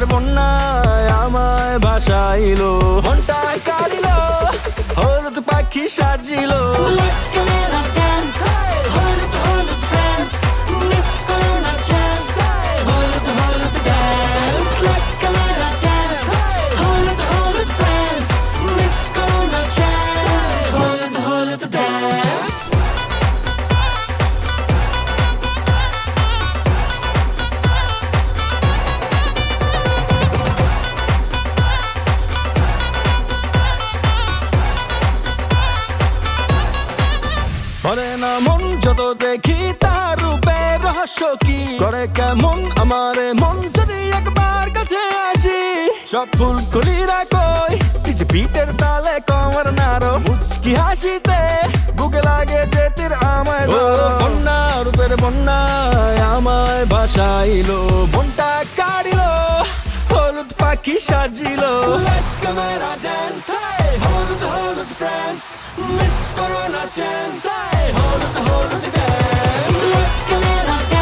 রূপের বন্যায় আমায় ভাসাইলো, মনটায় কাড়িলো, হলুদ পাখি সাজিলো। Like a little dance, হলুদ হলুদ friends, miss করো না chance, হলুদ হলুদ dance. Like a little dance, হলুদ হলুদ friends, miss করো না chance, হলুদ হলুদ dance. বলে না মন যত দেখি তার রূপের রহস্য কি, করে কেমন আমারে মন যদি একবার কাছে আসি। সব ফুল কলিরা কই তিজ পিঠের তালে কমর নাড়ো, মুচকি হাসিতে বুকে লাগে যে তীর আমায় ধরো। বন্যা রূপের বন্যায় আমায় ভাসাইলো, মনটা কাড়িলো, হলুদ পাখি সাজিলো। Like a little dance, হলুদ হলুদ friends, miss করো না chance, হলুদ হলুদ dance. Like a little dance.